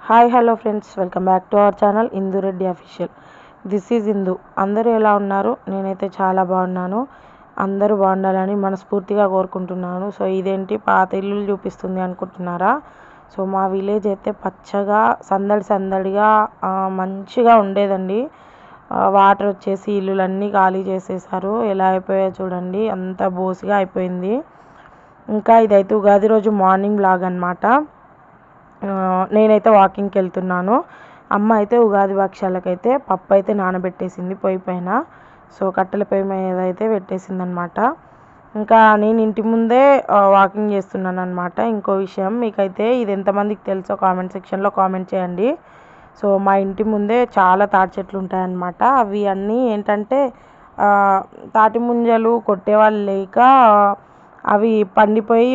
Hi hello friends, welcome back to our channel Indu Reddy official. This is Indu. అందరూ ఎలా ఉన్నారు? నేనైతే చాలా బాగున్నాను. అందరూ బాగుండాలని మనస్ఫూర్తిగా కోరుకుంటున్నాను. సో ఇదేంటి పాత ఇల్లులు చూపిస్తుంది అనుకుంటున్నారా? సో మా విలేజ్ అయితే పచ్చగా సందడిగా మంచిగా ఉండేదండి. వాటర్ వచ్చేసి ఇల్లులన్నీ ఖాళీ చేసేసారు. ఎలా అయిపోయాయో చూడండి, అంత బోసిగా అయిపోయింది. ఇంకా ఇదైతే ఉగాది రోజు మార్నింగ్ బ్లాగ్ అనమాట. నేనైతే వాకింగ్కి వెళ్తున్నాను. అమ్మ అయితే ఉగాది భక్షాలకైతే పప్పు అయితే నానబెట్టేసింది పొయ్యి పైన. సో కట్టెల పొయ్యి మీద అయితే పెట్టేసింది అనమాట. ఇంకా నేను ఇంటి ముందే వాకింగ్ చేస్తున్నాను అనమాట. ఇంకో విషయం, మీకైతే ఇది ఎంతమందికి తెలుసో కామెంట్ సెక్షన్లో కామెంట్ చేయండి. సో మా ఇంటి ముందే చాలా తాటి చెట్లు ఉంటాయన్నమాట. అవి అన్నీ ఏంటంటే తాటి ముంజలు కొట్టేవాళ్ళు లేక అవి పండిపోయి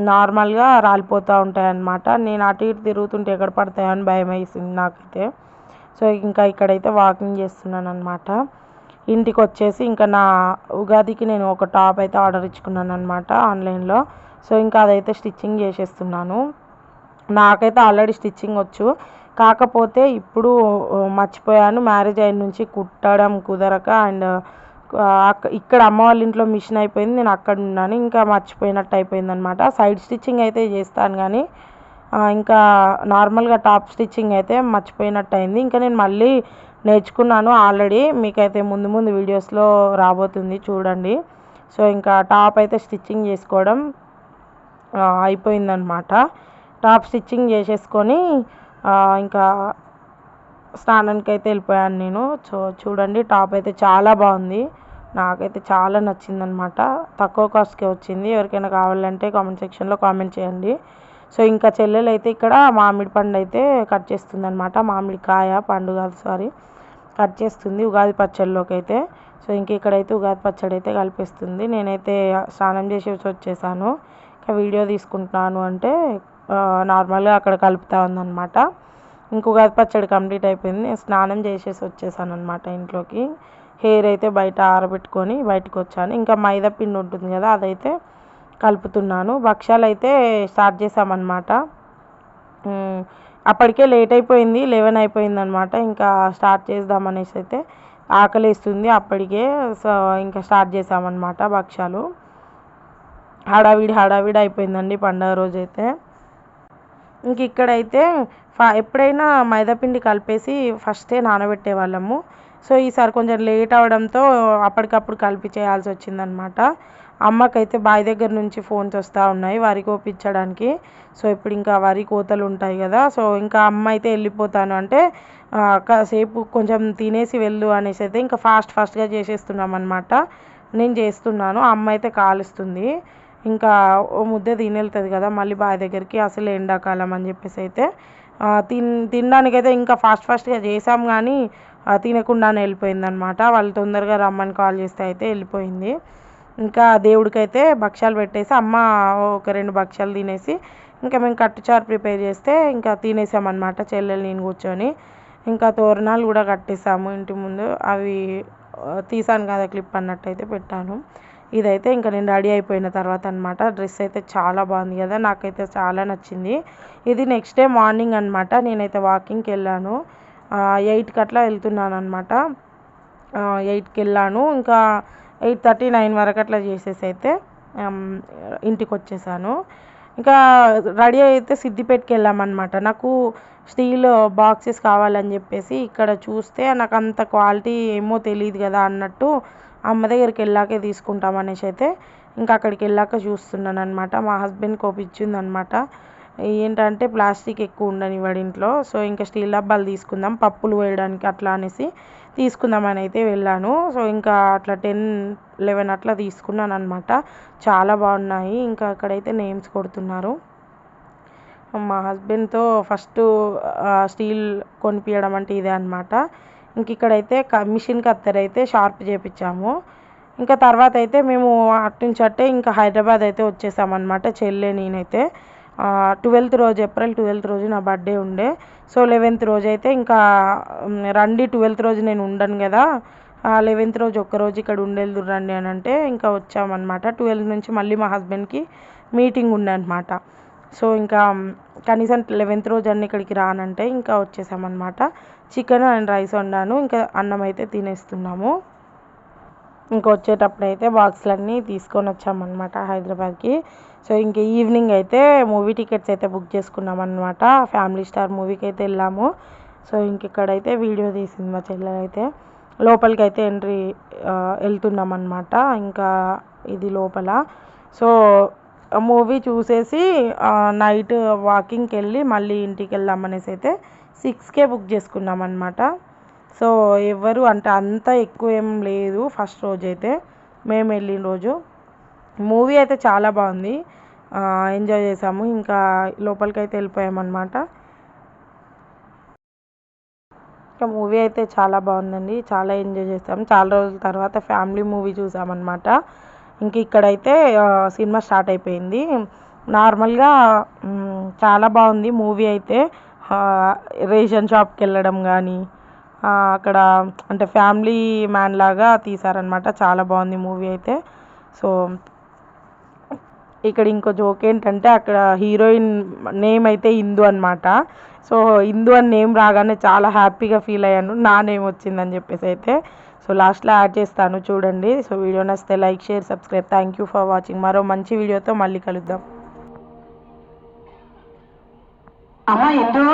నార్మల్గా రాలిపోతూ ఉంటాయి అన్నమాట. నేను అటు ఇటు తిరుగుతుంటే ఎక్కడ పడతాయో అని భయం వేసింది నాకైతే. సో ఇంకా ఇక్కడైతే వాకింగ్ చేస్తున్నాను అనమాట. ఇంటికి వచ్చేసి ఇంకా నా ఉగాదికి నేను ఒక టాప్ అయితే ఆర్డర్ ఇచ్చుకున్నాను అనమాట ఆన్లైన్లో. సో ఇంకా అదైతే స్టిచ్చింగ్ చేసేస్తున్నాను. నాకైతే ఆల్రెడీ స్టిచ్చింగ్ వచ్చు, కాకపోతే ఇప్పుడు మర్చిపోయాను. మ్యారేజ్ అయిన నుంచి కుట్టడం కుదరక అండ్ ఇక్కడ అమ్మ వాళ్ళ ఇంట్లో మిషన్ అయిపోయింది, నేను అక్కడ ఉన్నాను, ఇంకా మర్చిపోయినట్టు అయిపోయింది అనమాట. సైడ్ స్టిచ్చింగ్ అయితే చేస్తాను కానీ ఇంకా నార్మల్గా టాప్ స్టిచ్చింగ్ అయితే మర్చిపోయినట్టు అయింది. ఇంకా నేను మళ్ళీ నేర్చుకున్నాను ఆల్రెడీ, మీకైతే ముందు ముందు వీడియోస్లో రాబోతుంది చూడండి. సో ఇంకా టాప్ అయితే స్టిచ్చింగ్ చేసుకోవడం అయిపోయిందనమాట. టాప్ స్టిచ్చింగ్ చేసేసుకొని ఇంకా స్నానానికి అయితే వెళ్ళిపోయాను నేను. సో చూడండి, టాప్ అయితే చాలా బాగుంది, నాకైతే చాలా నచ్చిందనమాట. తక్కువ కాస్ట్కే వచ్చింది. ఎవరికైనా కావాలంటే కామెంట్ సెక్షన్లో కామెంట్ చేయండి. సో ఇంకా చెల్లెలు అయితే ఇక్కడ మామిడి పండు అయితే కట్ చేస్తుంది అనమాట. మామిడికాయ పండు కాదు, సారీ, కట్ చేస్తుంది ఉగాది పచ్చడిలోకి అయితే. సో ఇంక ఇక్కడైతే ఉగాది పచ్చడి అయితే కలిపిస్తుంది. నేనైతే స్నానం చేసి వచ్చేసాను. ఇంకా వీడియో తీసుకుంటున్నాను అంటే నార్మల్గా అక్కడ కలుపుతా ఉందన్నమాట. ఇంక ఉగాది పచ్చడి కంప్లీట్ అయిపోయింది. నేను స్నానం చేసేసి వచ్చేసాను అనమాట ఇంట్లోకి. హెయిర్ అయితే బయట ఆరబెట్టుకొని బయటకు వచ్చాను. ఇంకా మైదా పిండి ఉంటుంది కదా, అదైతే కలుపుతున్నాను. భక్ష్యాలు అయితే స్టార్ట్ చేసామన్నమాట. అప్పటికే లేట్ అయిపోయింది, 11 అయిపోయింది అనమాట. ఇంకా స్టార్ట్ చేద్దామనేసి అయితే ఆకలిస్తుంది అప్పటికే. సో ఇంకా స్టార్ట్ చేసామన్నమాట భక్ష్యాలు. హడావిడి అయిపోయిందండి పండగ రోజైతే. ఇంక ఇక్కడైతే ఎప్పుడైనా మైదాపిండి కలిపేసి ఫస్టే నానబెట్టే వాళ్ళము. సో ఈసారి కొంచెం లేట్ అవడంతో అప్పటికప్పుడు కలిపి చేయాల్సి వచ్చిందనమాట. అమ్మకైతే బావి దగ్గర నుంచి ఫోన్స్ వస్తూ ఉన్నాయి వరి కోపించడానికి. సో ఇప్పుడు ఇంకా వరి కోతలు ఉంటాయి కదా, సో ఇంకా అమ్మ అయితే వెళ్ళిపోతాను అంటే కాసేపు కొంచెం తినేసి వెళ్ళు అనేసి అయితే ఇంకా ఫాస్ట్గా చేసేస్తున్నాం అనమాట. నేను చేస్తున్నాను, అమ్మ అయితే కాలుస్తుంది. ఇంకా ఓ ముద్ద తినెళ్తుంది కదా మళ్ళీ బావి దగ్గరికి, అసలు ఎండాకాలం అని చెప్పేసి అయితే తినడానికైతే ఇంకా ఫాస్ట్గా చేసాం కానీ తినకుండానే వెళ్ళిపోయింది అనమాట. వాళ్ళు తొందరగా రమ్మని కాల్ చేస్తే అయితే వెళ్ళిపోయింది. ఇంకా దేవుడికైతే భక్ష్యాలు పెట్టేసి అమ్మ ఒక 2 భక్ష్యాలు తినేసి ఇంకా మేము కట్టుచారు ప్రిపేర్ చేస్తే ఇంకా తినేసామన్నమాట చెల్లెలు నేను కూర్చొని. ఇంకా తోరణాలు కూడా కట్టేసాము ఇంటి ముందు. అవి తీసాను కదా క్లిప్ అన్నట్టయితే పెట్టాను. ఇదైతే ఇంకా నేను రెడీ అయిపోయిన తర్వాత అనమాట. డ్రెస్ అయితే చాలా బాగుంది కదా, నాకైతే చాలా నచ్చింది. ఇది నెక్స్ట్ డే మార్నింగ్ అనమాట. నేనైతే వాకింగ్కి వెళ్ళాను, 8కి అట్లా వెళ్తున్నాను అనమాట. 8కి వెళ్ళాను, ఇంకా 8:30, 9 వరకు అట్లా చేసేసి అయితే ఇంటికి వచ్చేసాను. ఇంకా రెడీ అయితే సిద్దిపేటకి వెళ్ళామన్నమాట. నాకు స్టీల్ బాక్సెస్ కావాలని చెప్పేసి ఇక్కడ చూస్తే నాకు అంత క్వాలిటీ ఏమో తెలియదు కదా అన్నట్టు అమ్మ దగ్గరికి వెళ్ళాకే తీసుకుంటామనేసి అయితే ఇంకా అక్కడికి వెళ్ళాక చూస్తున్నాను అనమాట. మా హస్బెండ్ కోపించిందనమాట, ఏంటంటే ప్లాస్టిక్ ఎక్కువ ఉండనివ్వడు ఇంట్లో. సో ఇంకా స్టీల్ డబ్బాలు తీసుకుందాం పప్పులు వేయడానికి అట్లా అనేసి తీసుకుందామని అయితే వెళ్ళాను. సో ఇంకా అట్లా 10, 11 అట్లా తీసుకున్నాను అనమాట. చాలా బాగున్నాయి. ఇంకా అక్కడైతే నేమ్స్ కొడుతున్నారు. మా హస్బెండ్తో ఫస్ట్ స్టీల్ కొనిపించడం అంటే ఇదే అనమాట. ఇంక ఇక్కడైతే మిషన్ కత్తెర అయితే షార్ప్ చేయించాము. ఇంకా తర్వాత అయితే మేము అటు నుంచి అట్టే ఇంకా హైదరాబాద్ అయితే వచ్చేసామన్నమాట చెల్లె నేనైతే. 12th రోజు, ఏప్రిల్ 12th రోజు నా బర్త్డే ఉండే. సో 11th రోజు అయితే ఇంకా రండి, 12th రోజు నేను ఉండను కదా, 11th రోజు ఒక్కరోజు ఇక్కడ ఉండేది రండి అని అంటే ఇంకా వచ్చామన్నమాట. 12 నుంచి మళ్ళీ మా హస్బెండ్కి మీటింగ్ ఉండే అనమాట. సో ఇంకా కనీసం 11th రోజు అన్న ఇక్కడికి రానంటే ఇంకా వచ్చేసామన్నమాట. చికెన్ అండ్ రైస్ వండాను, ఇంకా అన్నం అయితే తినేస్తున్నాము. ఇంకా వచ్చేటప్పుడు అయితే బాక్స్లన్నీ తీసుకొని వచ్చామన్నమాట హైదరాబాద్కి. సో ఇంక ఈవినింగ్ అయితే మూవీ టికెట్స్ అయితే బుక్ చేసుకున్నాం అనమాట. ఫ్యామిలీ స్టార్ మూవీకి అయితే వెళ్ళాము. సో ఇంక ఇక్కడైతే వీడియో తీసింది మా చెల్లెలైతే. లోపలికి అయితే ఎంట్రీ వెళ్తున్నాం అనమాట. ఇంకా ఇది లోపల. సో మూవీ చూసేసి నైట్ వాకింగ్కి వెళ్ళి మళ్ళీ ఇంటికి వెళ్దాం అనేసి అయితే 6కే బుక్ చేసుకున్నాం అనమాట. సో ఎవరు అంటే అంత ఎక్కువ ఏం లేదు ఫస్ట్ రోజు అయితే, మేము వెళ్ళిన రోజు. మూవీ అయితే చాలా బాగుంది, ఎంజాయ్ చేసాము. ఇంకా లోపలికి అయితే వెళ్ళిపోయామన్నమాట. ఇంకా మూవీ అయితే చాలా బాగుందండి, చాలా ఎంజాయ్ చేసాము. చాలా రోజుల తర్వాత ఫ్యామిలీ మూవీ చూసామన్నమాట. ఇంక ఇక్కడైతే సినిమా స్టార్ట్ అయిపోయింది. నార్మల్గా చాలా బాగుంది మూవీ అయితే. రేషన్ షాప్కి వెళ్ళడం కానీ అక్కడ అంటే ఫ్యామిలీ మ్యాన్ లాగా తీశారనమాట. చాలా బాగుంది మూవీ అయితే. సో ఇక్కడ ఇంకో జోక్ ఏంటంటే అక్కడ హీరోయిన్ నేమ్ అయితే ఇందు అనమాట. సో ఇందు అని నేమ్ రాగానే చాలా హ్యాపీగా ఫీల్ అయ్యాను, నా నేమ్ వచ్చిందని చెప్పేసి అయితే. సో లాస్ట్లో యాడ్ చేస్తాను చూడండి. సో వీడియో నచ్చితే like, share, subscribe. Thank you for watching. మరో మంచి వీడియోతో మళ్ళీ కలుద్దాం. అమ్మా ఇందు.